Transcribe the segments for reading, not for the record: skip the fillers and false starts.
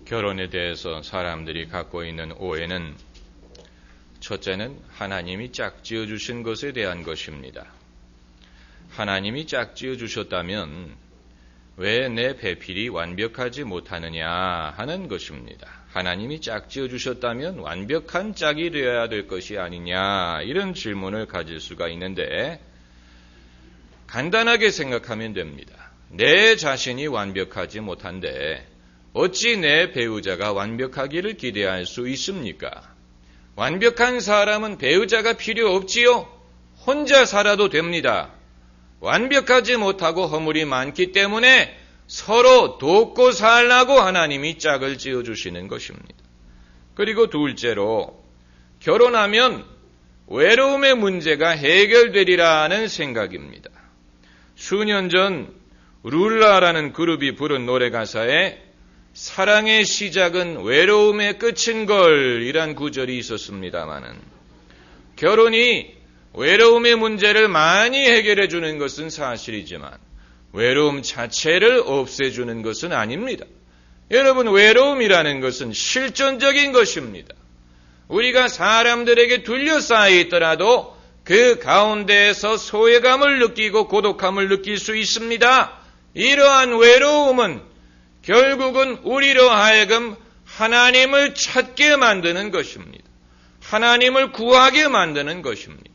결혼에 대해서 사람들이 갖고 있는 오해는 첫째는 하나님이 짝지어 주신 것에 대한 것입니다. 하나님이 짝지어 주셨다면 왜 내 배필이 완벽하지 못하느냐 하는 것입니다. 하나님이 짝지어 주셨다면 완벽한 짝이 되어야 될 것이 아니냐 이런 질문을 가질 수가 있는데 간단하게 생각하면 됩니다. 내 자신이 완벽하지 못한데 어찌 내 배우자가 완벽하기를 기대할 수 있습니까? 완벽한 사람은 배우자가 필요 없지요? 혼자 살아도 됩니다. 완벽하지 못하고 허물이 많기 때문에 서로 돕고 살라고 하나님이 짝을 지어주시는 것입니다. 그리고 둘째로 결혼하면 외로움의 문제가 해결되리라는 생각입니다. 수년 전 룰라라는 그룹이 부른 노래 가사에 사랑의 시작은 외로움의 끝인 걸 이란 구절이 있었습니다마는 결혼이 외로움의 문제를 많이 해결해 주는 것은 사실이지만 외로움 자체를 없애주는 것은 아닙니다. 여러분, 외로움이라는 것은 실존적인 것입니다. 우리가 사람들에게 둘러싸여 있더라도 그 가운데에서 소외감을 느끼고 고독함을 느낄 수 있습니다. 이러한 외로움은 결국은 우리로 하여금 하나님을 찾게 만드는 것입니다. 하나님을 구하게 만드는 것입니다.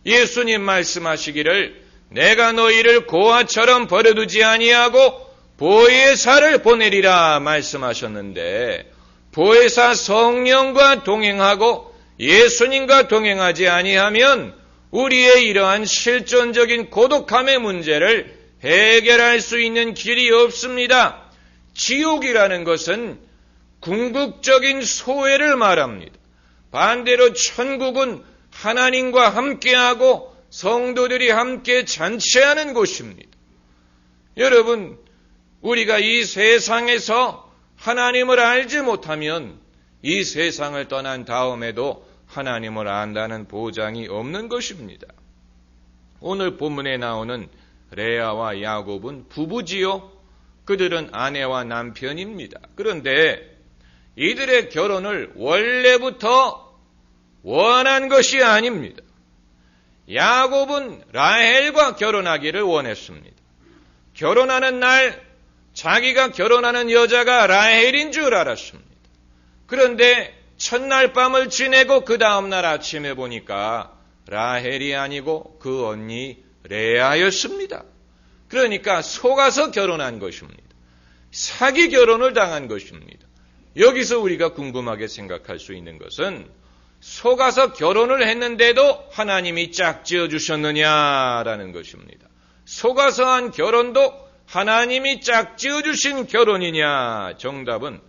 예수님 말씀하시기를 내가 너희를 고아처럼 버려두지 아니하고 보혜사를 보내리라 말씀하셨는데 보혜사 성령과 동행하고 예수님과 동행하지 아니하면 우리의 이러한 실존적인 고독함의 문제를 해결할 수 있는 길이 없습니다. 지옥이라는 것은 궁극적인 소외를 말합니다. 반대로 천국은 하나님과 함께하고 성도들이 함께 잔치하는 곳입니다. 여러분, 우리가 이 세상에서 하나님을 알지 못하면 이 세상을 떠난 다음에도 하나님을 안다는 보장이 없는 것입니다. 오늘 본문에 나오는 레아와 야곱은 부부지요. 그들은 아내와 남편입니다. 그런데 이들의 결혼을 원래부터 원한 것이 아닙니다. 야곱은 라헬과 결혼하기를 원했습니다. 결혼하는 날 자기가 결혼하는 여자가 라헬인 줄 알았습니다. 그런데 첫날 밤을 지내고 그 다음날 아침에 보니까 라헬이 아니고 그 언니 레아였습니다. 그러니까 속아서 결혼한 것입니다. 사기 결혼을 당한 것입니다. 여기서 우리가 궁금하게 생각할 수 있는 것은 속아서 결혼을 했는데도 하나님이 짝지어 주셨느냐라는 것입니다. 속아서 한 결혼도 하나님이 짝지어 주신 결혼이냐? 정답은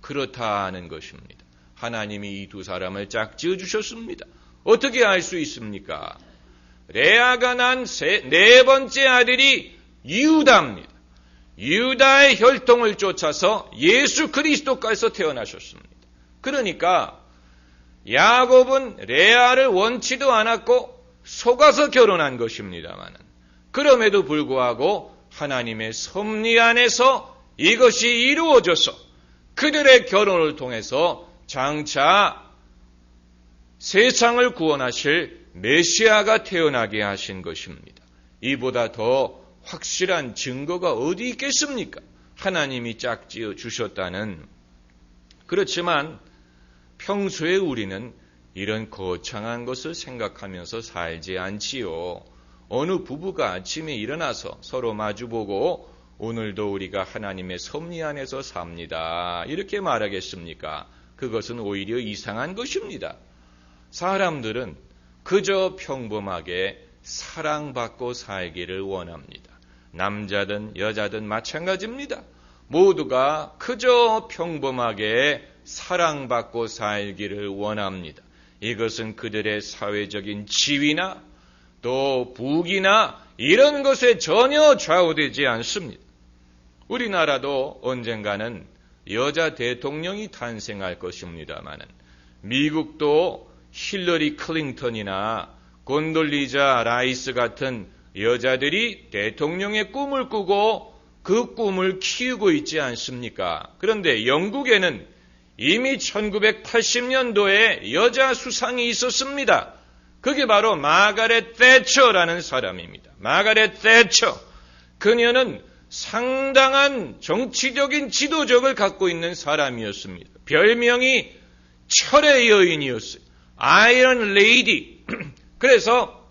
그렇다는 것입니다. 하나님이 이 두 사람을 짝지어 주셨습니다. 어떻게 알 수 있습니까? 레아가 난 네 번째 아들이 유다입니다. 유다의 혈통을 쫓아서 예수 그리스도께서 태어나셨습니다. 그러니까 야곱은 레아를 원치도 않았고 속아서 결혼한 것입니다만 그럼에도 불구하고 하나님의 섭리 안에서 이것이 이루어져서 그들의 결혼을 통해서 장차 세상을 구원하실 메시아가 태어나게 하신 것입니다. 이보다 더 확실한 증거가 어디 있겠습니까? 하나님이 짝지어 주셨다는. 그렇지만 평소에 우리는 이런 거창한 것을 생각하면서 살지 않지요. 어느 부부가 아침에 일어나서 서로 마주보고 오늘도 우리가 하나님의 섭리 안에서 삽니다. 이렇게 말하겠습니까? 그것은 오히려 이상한 것입니다. 사람들은 그저 평범하게 사랑받고 살기를 원합니다. 남자든 여자든 마찬가지입니다. 모두가 그저 평범하게 사랑받고 살기를 원합니다. 이것은 그들의 사회적인 지위나 또 부귀나 이런 것에 전혀 좌우되지 않습니다. 우리나라도 언젠가는 여자 대통령이 탄생할 것입니다만 미국도 힐러리 클린턴이나 곤돌리자 라이스 같은 여자들이 대통령의 꿈을 꾸고 그 꿈을 키우고 있지 않습니까? 그런데 영국에는 이미 1980년도에 여자 수상이 있었습니다. 그게 바로 마가렛 대처라는 사람입니다. 마가렛 대처. 그녀는 상당한 정치적인 지도력을 갖고 있는 사람이었습니다. 별명이 철의 여인이었어요. 아이런 레이디. 그래서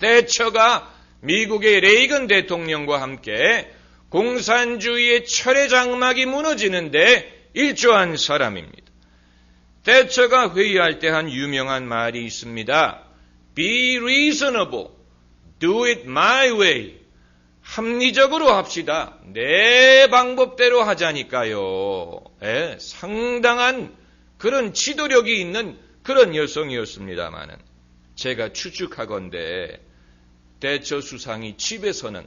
대처가 미국의 레이건 대통령과 함께 공산주의의 철의 장막이 무너지는데 일조한 사람입니다. 대처가 회의할 때 한 유명한 말이 있습니다. Be reasonable. Do it my way. 합리적으로 합시다. 내 방법대로 하자니까요. 상당한 그런 지도력이 있는 그런 여성이었습니다마는 제가 추측하건대 대처 수상이 집에서는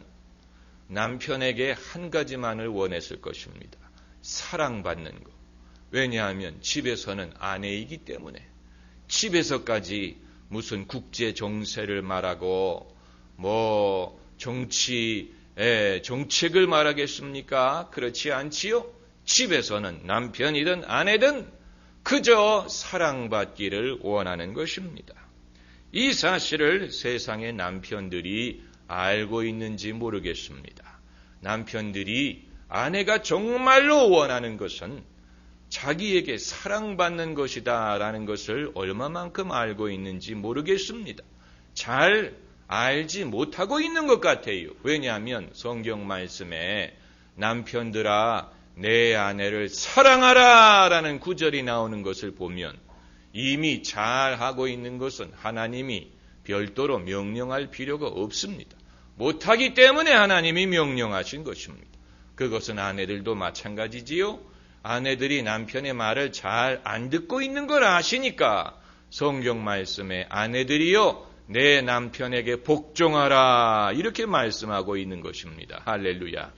남편에게 한 가지만을 원했을 것입니다. 사랑받는 것. 왜냐하면 집에서는 아내이기 때문에 집에서까지 무슨 국제 정세를 말하고 정책을 말하겠습니까? 그렇지 않지요? 집에서는 남편이든 아내든 그저 사랑받기를 원하는 것입니다. 이 사실을 세상의 남편들이 알고 있는지 모르겠습니다. 남편들이 아내가 정말로 원하는 것은 자기에게 사랑받는 것이다 라는 것을 얼마만큼 알고 있는지 모르겠습니다. 잘 알지 못하고 있는 것 같아요. 왜냐하면 성경 말씀에 남편들아 내 아내를 사랑하라 라는 구절이 나오는 것을 보면 이미 잘하고 있는 것은 하나님이 별도로 명령할 필요가 없습니다. 못하기 때문에 하나님이 명령하신 것입니다. 그것은 아내들도 마찬가지지요. 아내들이 남편의 말을 잘 안 듣고 있는 걸 아시니까 성경 말씀에 아내들이요 내 남편에게 복종하라 이렇게 말씀하고 있는 것입니다. 할렐루야.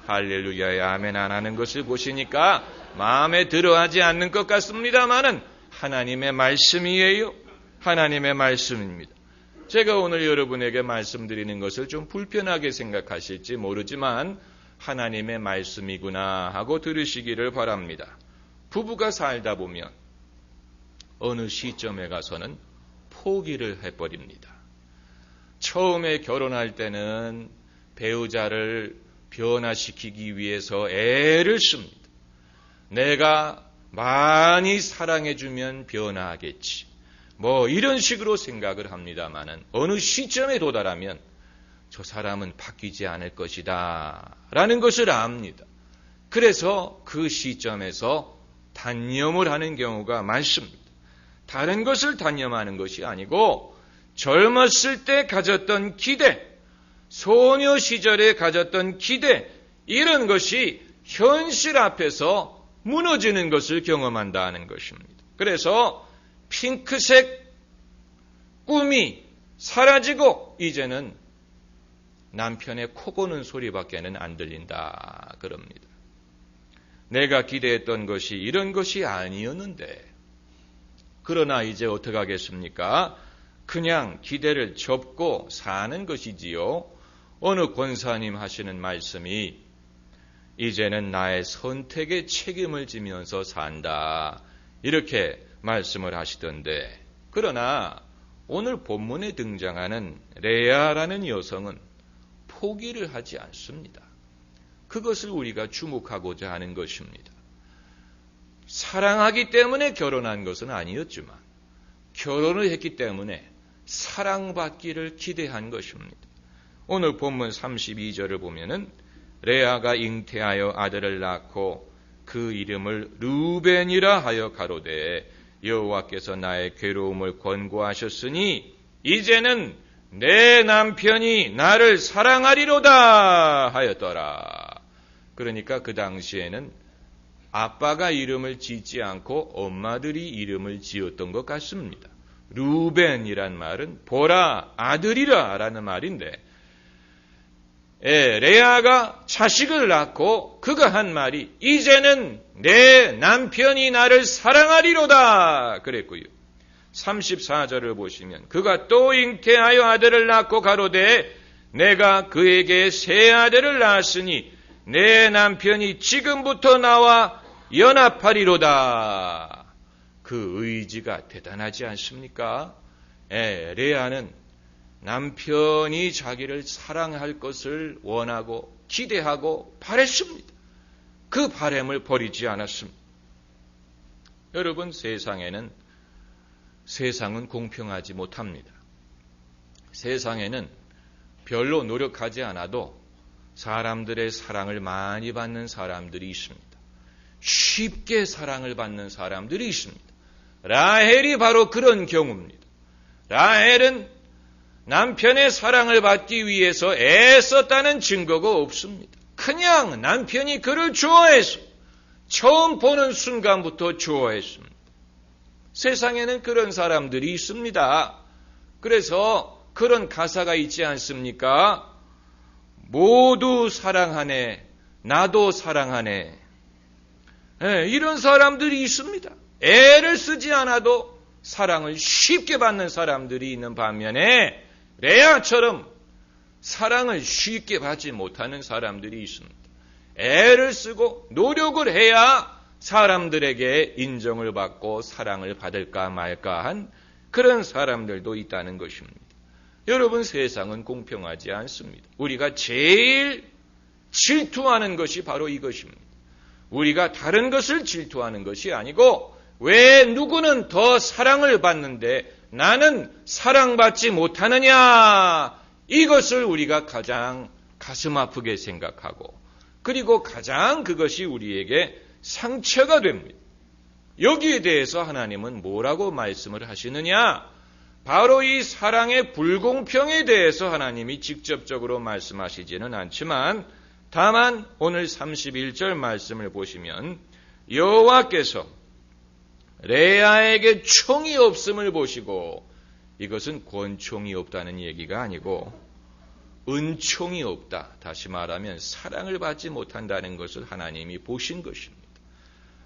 할렐루야에 아멘 안 하는 것을 보시니까 마음에 들어하지 않는 것 같습니다마는 하나님의 말씀이에요. 하나님의 말씀입니다. 제가 오늘 여러분에게 말씀드리는 것을 좀 불편하게 생각하실지 모르지만 하나님의 말씀이구나 하고 들으시기를 바랍니다. 부부가 살다 보면 어느 시점에 가서는 포기를 해버립니다. 처음에 결혼할 때는 배우자를 변화시키기 위해서 애를 씁니다. 내가 많이 사랑해주면 변화하겠지. 이런 식으로 생각을 합니다마는 어느 시점에 도달하면 저 사람은 바뀌지 않을 것이다 라는 것을 압니다. 그래서 그 시점에서 단념을 하는 경우가 많습니다. 다른 것을 단념하는 것이 아니고 젊었을 때 가졌던 기대, 소녀 시절에 가졌던 기대 이런 것이 현실 앞에서 무너지는 것을 경험한다는 것입니다. 그래서 핑크색 꿈이 사라지고 이제는 남편의 코 고는 소리밖에는 안 들린다 그럽니다. 내가 기대했던 것이 이런 것이 아니었는데 그러나 이제 어떻게 하겠습니까? 그냥 기대를 접고 사는 것이지요. 어느 권사님 하시는 말씀이 이제는 나의 선택에 책임을 지면서 산다 이렇게 말씀을 하시던데 그러나 오늘 본문에 등장하는 레아라는 여성은 포기를 하지 않습니다. 그것을 우리가 주목하고자 하는 것입니다. 사랑하기 때문에 결혼한 것은 아니었지만 결혼을 했기 때문에 사랑받기를 기대한 것입니다. 오늘 본문 32절을 보면은 레아가 잉태하여 아들을 낳고 그 이름을 르우벤이라 하여 가로되 여호와께서 나의 괴로움을 권고하셨으니 이제는 내 남편이 나를 사랑하리로다 하였더라. 그러니까 그 당시에는 아빠가 이름을 짓지 않고 엄마들이 이름을 지었던 것 같습니다. 르우벤이란 말은 보라 아들이라 라는 말인데 레아가 자식을 낳고 그가 한 말이 이제는 내 남편이 나를 사랑하리로다 그랬고요. 34절을 보시면 그가 또 잉태하여 아들을 낳고 가로되 내가 그에게 세 아들을 낳았으니 내 남편이 지금부터 나와 연합하리로다. 그 의지가 대단하지 않습니까? 레아는 남편이 자기를 사랑할 것을 원하고 기대하고 바랬습니다. 그 바람을 버리지 않았습니다. 여러분, 세상은 공평하지 못합니다. 세상에는 별로 노력하지 않아도 사람들의 사랑을 많이 받는 사람들이 있습니다. 쉽게 사랑을 받는 사람들이 있습니다. 라헬이 바로 그런 경우입니다. 라헬은 남편의 사랑을 받기 위해서 애썼다는 증거가 없습니다. 그냥 남편이 그를 좋아해서 처음 보는 순간부터 좋아했습니다. 세상에는 그런 사람들이 있습니다. 그래서 그런 가사가 있지 않습니까? 모두 사랑하네, 나도 사랑하네. 이런 사람들이 있습니다. 애를 쓰지 않아도 사랑을 쉽게 받는 사람들이 있는 반면에 레아처럼 사랑을 쉽게 받지 못하는 사람들이 있습니다. 애를 쓰고 노력을 해야 사람들에게 인정을 받고 사랑을 받을까 말까 한 그런 사람들도 있다는 것입니다. 여러분, 세상은 공평하지 않습니다. 우리가 제일 질투하는 것이 바로 이것입니다. 우리가 다른 것을 질투하는 것이 아니고 왜 누구는 더 사랑을 받는데 나는 사랑받지 못하느냐, 이것을 우리가 가장 가슴 아프게 생각하고 그리고 가장 그것이 우리에게 상처가 됩니다. 여기에 대해서 하나님은 뭐라고 말씀을 하시느냐? 바로 이 사랑의 불공평에 대해서 하나님이 직접적으로 말씀하시지는 않지만 다만 오늘 31절 말씀을 보시면 여호와께서 레아에게 총이 없음을 보시고, 이것은 권총이 없다는 얘기가 아니고 은총이 없다. 다시 말하면 사랑을 받지 못한다는 것을 하나님이 보신 것입니다.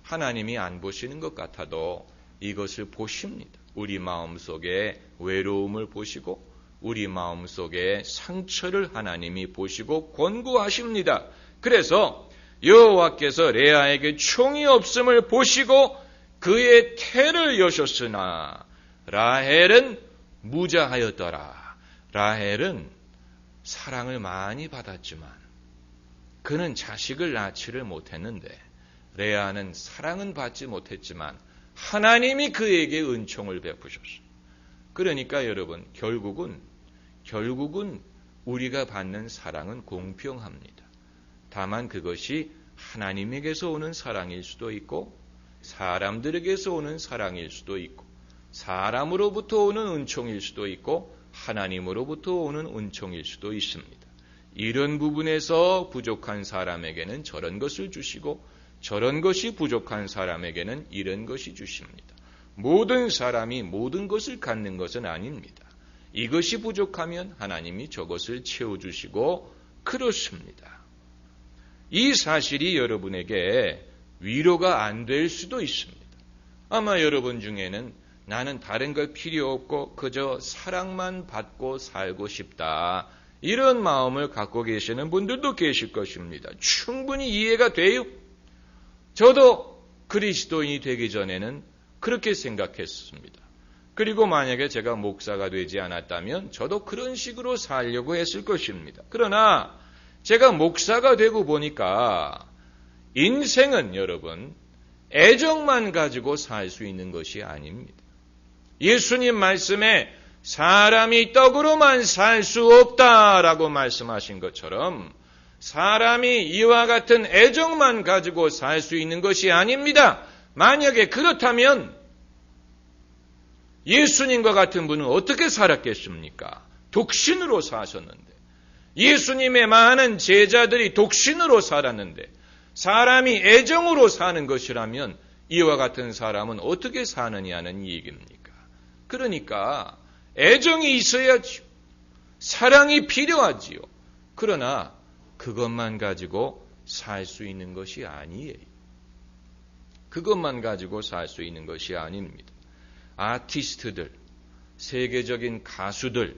하나님이 안 보시는 것 같아도 이것을 보십니다. 우리 마음속에 외로움을 보시고 우리 마음속에 상처를 하나님이 보시고 권고하십니다. 그래서 여호와께서 레아에게 총이 없음을 보시고 그의 태를 여셨으나 라헬은 무자하였더라. 라헬은 사랑을 많이 받았지만 그는 자식을 낳지를 못했는데 레아는 사랑은 받지 못했지만 하나님이 그에게 은총을 베푸셨어요. 그러니까 여러분, 결국은 우리가 받는 사랑은 공평합니다. 다만 그것이 하나님에게서 오는 사랑일 수도 있고 사람들에게서 오는 사랑일 수도 있고 사람으로부터 오는 은총일 수도 있고 하나님으로부터 오는 은총일 수도 있습니다. 이런 부분에서 부족한 사람에게는 저런 것을 주시고 저런 것이 부족한 사람에게는 이런 것이 주십니다. 모든 사람이 모든 것을 갖는 것은 아닙니다. 이것이 부족하면 하나님이 저것을 채워주시고 그렇습니다. 이 사실이 여러분에게 위로가 안 될 수도 있습니다. 아마 여러분 중에는 나는 다른 거 필요 없고 그저 사랑만 받고 살고 싶다, 이런 마음을 갖고 계시는 분들도 계실 것입니다. 충분히 이해가 돼요. 저도 그리스도인이 되기 전에는 그렇게 생각했습니다. 그리고 만약에 제가 목사가 되지 않았다면 저도 그런 식으로 살려고 했을 것입니다. 그러나 제가 목사가 되고 보니까 인생은 여러분 애정만 가지고 살 수 있는 것이 아닙니다. 예수님 말씀에 사람이 떡으로만 살 수 없다라고 말씀하신 것처럼 사람이 이와 같은 애정만 가지고 살 수 있는 것이 아닙니다. 만약에 그렇다면 예수님과 같은 분은 어떻게 살았겠습니까? 독신으로 사셨는데, 예수님의 많은 제자들이 독신으로 살았는데 사람이 애정으로 사는 것이라면 이와 같은 사람은 어떻게 사느냐는 얘기입니까? 그러니까 애정이 있어야지요. 사랑이 필요하지요. 그러나 그것만 가지고 살 수 있는 것이 아니에요. 그것만 가지고 살 수 있는 것이 아닙니다. 아티스트들, 세계적인 가수들,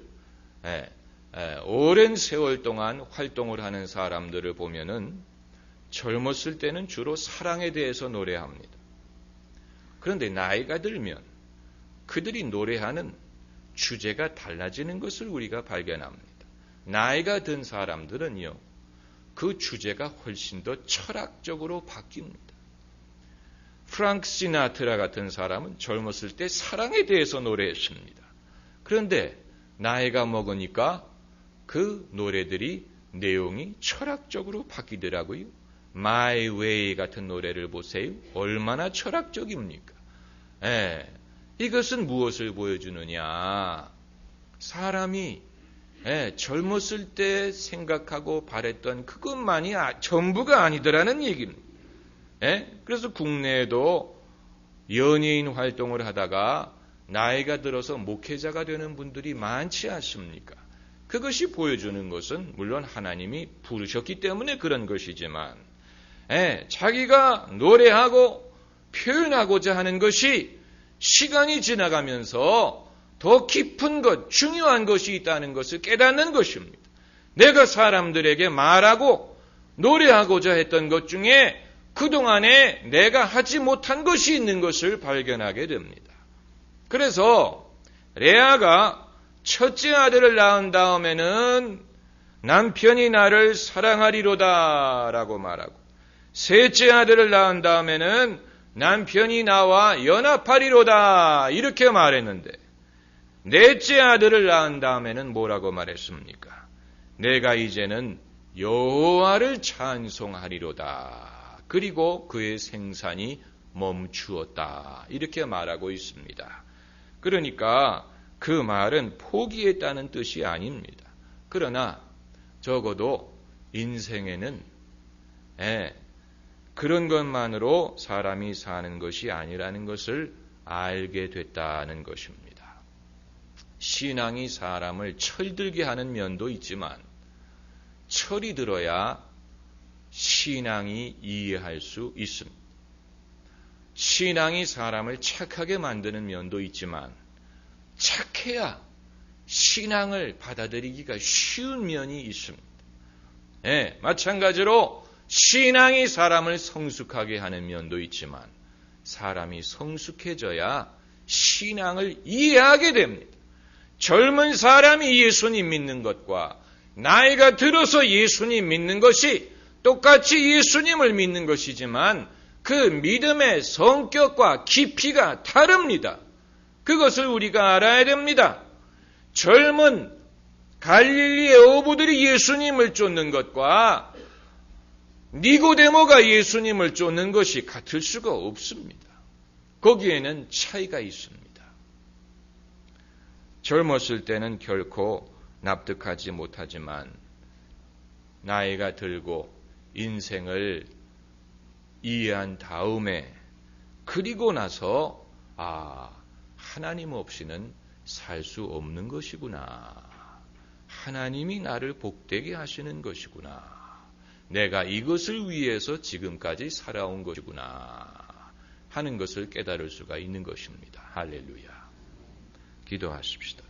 오랜 세월 동안 활동을 하는 사람들을 보면은 젊었을 때는 주로 사랑에 대해서 노래합니다. 그런데 나이가 들면 그들이 노래하는 주제가 달라지는 것을 우리가 발견합니다. 나이가 든 사람들은요, 그 주제가 훨씬 더 철학적으로 바뀝니다. 프랑크 시나트라 같은 사람은 젊었을 때 사랑에 대해서 노래했습니다. 그런데 나이가 먹으니까 그 노래들이 내용이 철학적으로 바뀌더라고요. My Way 같은 노래를 보세요. 얼마나 철학적입니까? 이것은 무엇을 보여주느냐? 사람이 젊었을 때 생각하고 바랬던 그것만이 전부가 아니더라는 얘기입니다. 그래서 국내에도 연예인 활동을 하다가 나이가 들어서 목회자가 되는 분들이 많지 않습니까? 그것이 보여주는 것은 물론 하나님이 부르셨기 때문에 그런 것이지만 자기가 노래하고 표현하고자 하는 것이 시간이 지나가면서 더 깊은 것, 중요한 것이 있다는 것을 깨닫는 것입니다. 내가 사람들에게 말하고 노래하고자 했던 것 중에 그동안에 내가 하지 못한 것이 있는 것을 발견하게 됩니다. 그래서 레아가 첫째 아들을 낳은 다음에는 남편이 나를 사랑하리로다 라고 말하고, 셋째 아들을 낳은 다음에는 남편이 나와 연합하리로다 이렇게 말했는데, 넷째 아들을 낳은 다음에는 뭐라고 말했습니까? 내가 이제는 여호와를 찬송하리로다. 그리고 그의 생산이 멈추었다. 이렇게 말하고 있습니다. 그러니까 그 말은 포기했다는 뜻이 아닙니다. 그러나 적어도 인생에는 그런 것만으로 사람이 사는 것이 아니라는 것을 알게 됐다는 것입니다. 신앙이 사람을 철들게 하는 면도 있지만 철이 들어야 신앙이 이해할 수 있습니다. 신앙이 사람을 착하게 만드는 면도 있지만 착해야 신앙을 받아들이기가 쉬운 면이 있습니다. 마찬가지로 신앙이 사람을 성숙하게 하는 면도 있지만 사람이 성숙해져야 신앙을 이해하게 됩니다. 젊은 사람이 예수님 믿는 것과 나이가 들어서 예수님 믿는 것이 똑같이 예수님을 믿는 것이지만 그 믿음의 성격과 깊이가 다릅니다. 그것을 우리가 알아야 됩니다. 젊은 갈릴리의 어부들이 예수님을 쫓는 것과 니고데모가 예수님을 쫓는 것이 같을 수가 없습니다. 거기에는 차이가 있습니다. 젊었을 때는 결코 납득하지 못하지만 나이가 들고 인생을 이해한 다음에 그리고 나서 하나님 없이는 살 수 없는 것이구나. 하나님이 나를 복되게 하시는 것이구나. 내가 이것을 위해서 지금까지 살아온 것이구나 하는 것을 깨달을 수가 있는 것입니다. 할렐루야. 기도하십시다.